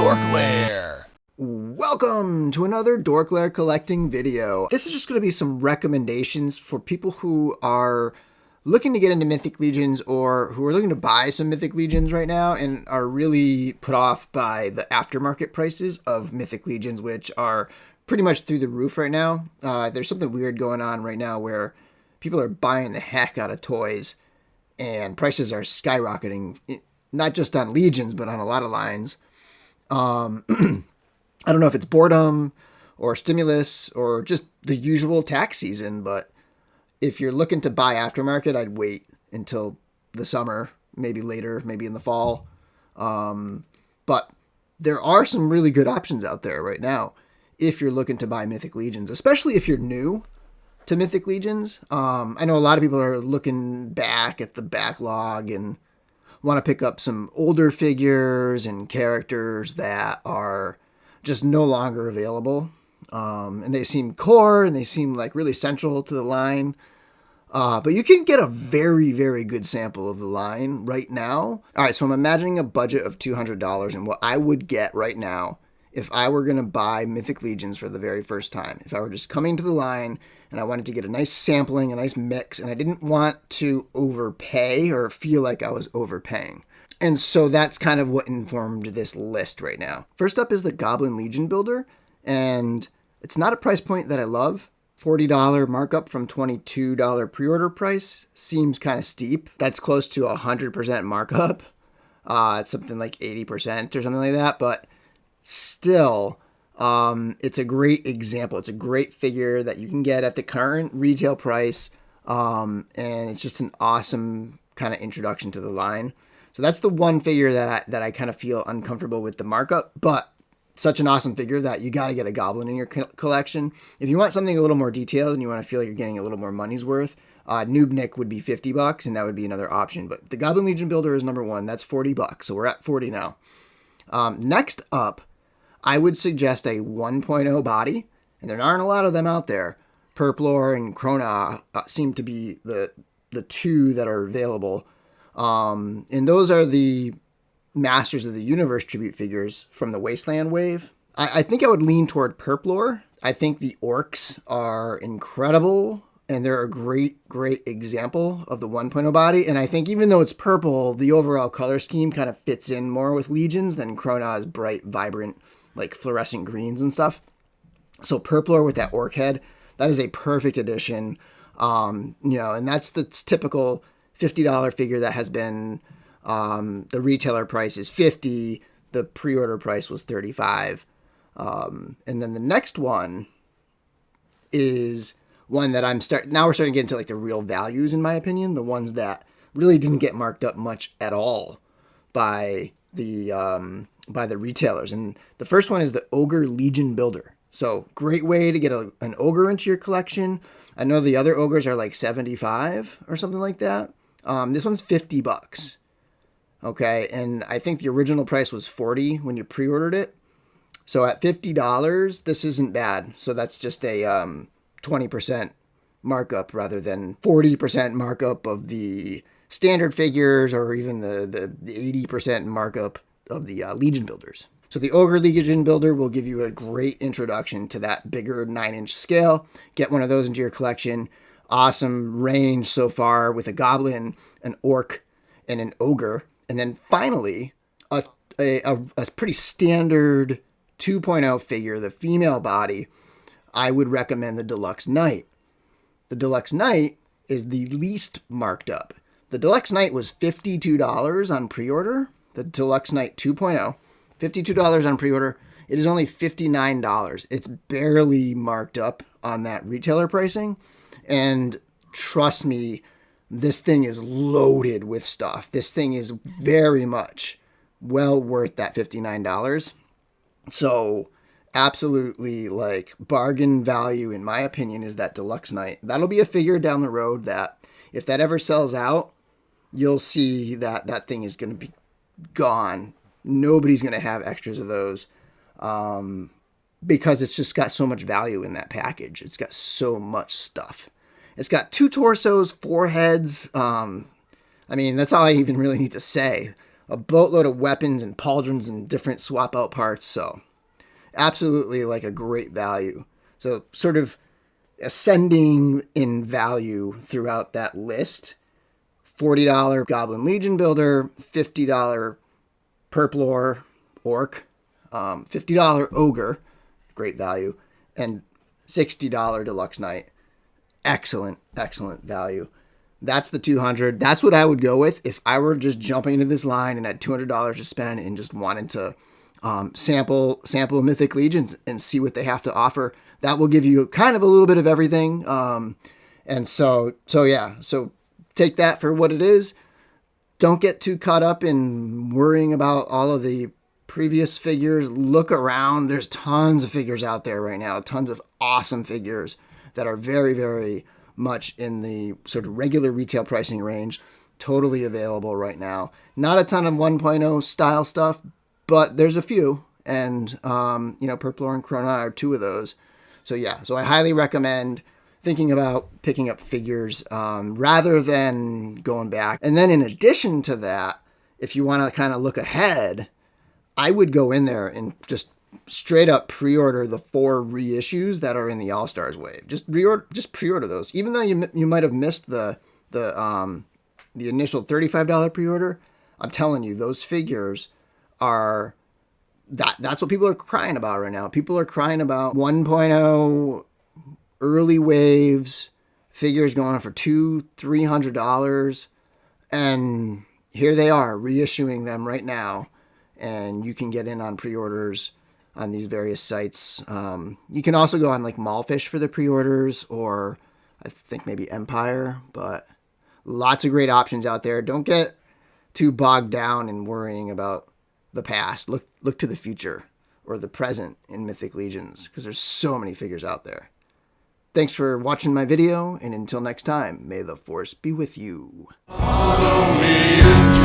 DorkLair. Welcome to another DorkLair collecting video. This is just going to be some recommendations for people who are looking to get into Mythic Legions or who are looking to buy some Mythic Legions right now and are really put off by the aftermarket prices of Mythic Legions, which are pretty much through the roof right now. There's something weird going on right now where people are buying the heck out of toys and prices are skyrocketing, not just on Legions, but on a lot of lines. I don't know if it's boredom or stimulus or just the usual tax season, but if you're looking to buy aftermarket, I'd wait until the summer, maybe later, maybe in the fall. But there are some really good options out there right now if you're looking to buy Mythic Legions, especially if you're new to Mythic Legions. I know a lot of people are looking back at the backlog and want to pick up some older figures and characters that are just no longer available. And they seem core and they seem like really central to the line. But you can get a very, very good sample of the line right now. All right, so I'm imagining a budget of $200 and what I would get right now if I were going to buy Mythic Legions for the very first time. If I were just coming to the line and I wanted to get a nice sampling, a nice mix, and I didn't want to overpay or feel like I was overpaying. And so that's kind of what informed this list right now. First up is the Goblin Legion Builder, and it's not a price point that I love. $40 markup from $22 pre-order price seems kind of steep. That's close to 100% markup. It's something like 80% or something like that, but still, it's a great example. It's a great figure that you can get at the current retail price, and it's just an awesome kind of introduction to the line. So that's the one figure that I kind of feel uncomfortable with the markup, but such an awesome figure that you got to get a Goblin in your collection. If you want something a little more detailed and you want to feel like you're getting a little more money's worth, Noob Nick would be $50, and that would be another option. But the Goblin Legion Builder is number one. That's $40, so we're at 40 now. Next up, I would suggest a 1.0 body, and there aren't a lot of them out there. Purplor and Krona seem to be the two that are available. And those are the Masters of the Universe tribute figures from the Wasteland wave. I think I would lean toward Purplor. I think the orcs are incredible, and they're a great example of the 1.0 body. And I think even though it's purple, the overall color scheme kind of fits in more with Legions than Krona's bright, vibrant, like fluorescent greens and stuff. So Purplor with that orc head, that is a perfect addition. And that's the typical $50 figure that has been, the retailer price is $50, the pre-order price was $35. And then the next one is one that now we're starting to get into like the real values, in my opinion, the ones that really didn't get marked up much at all by the retailers. And the first one is the Ogre Legion Builder. So great way to get an Ogre into your collection. I know the other Ogres are like 75 or something like that. This one's $50. Okay, and I think the original price was $40 when you pre-ordered it. So at $50, this isn't bad. So that's just a 20% markup rather than 40% markup of the standard figures or even the 80% markup of the Legion Builders. So the Ogre Legion Builder will give you a great introduction to that bigger 9-inch scale. Get one of those into your collection. Awesome range so far with a Goblin, an Orc, and an Ogre. And then finally, a pretty standard 2.0 figure, the female body. I would recommend the Deluxe Knight. The Deluxe Knight is the least marked up. The Deluxe Knight was $52 on pre-order. The Deluxe Knight 2.0, $52 on pre-order. It is only $59. It's barely marked up on that retailer pricing. And trust me, this thing is loaded with stuff. This thing is very much well worth that $59. So absolutely like bargain value, in my opinion, is that Deluxe Knight. That'll be a figure down the road that if that ever sells out, you'll see that that thing is going to be gone. Nobody's going to have extras of those because it's just got so much value in that package. It's got so much stuff. It's got 2 torsos, 4 heads. I mean, that's all I even really need to say. a boatload of weapons and pauldrons and different swap out parts. So absolutely like a great value. So sort of ascending in value throughout that list. $40 Goblin Legion Builder, $50 Purple Orc, $50 Ogre, great value, and $60 Deluxe Knight. Excellent, excellent value. That's the 200. That's what I would go with if I were just jumping into this line and had $200 to spend and just wanted to sample Mythic Legions and see what they have to offer. That will give you kind of a little bit of everything. And so take that for what it is. Don't get too caught up in worrying about all of the previous figures. Look around. There's tons of figures out there right now. Tons of awesome figures that are very, very much in the sort of regular retail pricing range. Totally available right now. Not a ton of 1.0 style stuff, but there's a few. And, Purple and Chrono are two of those. So I highly recommend thinking about picking up figures rather than going back. And then in addition to that, if you want to kind of look ahead, I would go in there and just straight up pre-order the 4 reissues that are in the All-Stars wave. Just pre-order those. Even though you might have missed the initial $35 pre-order, I'm telling you, those figures are that's what people are crying about right now. People are crying about 1.0 early waves, figures going for $200-$300, and here they are reissuing them right now, and you can get in on pre-orders on these various sites. You can also go on like Mallfish for the pre-orders, or I think maybe Empire, but lots of great options out there. Don't get too bogged down in worrying about the past. Look to the future or the present in Mythic Legions, because there's so many figures out there. Thanks for watching my video, and until next time, may the Force be with you. Follow me into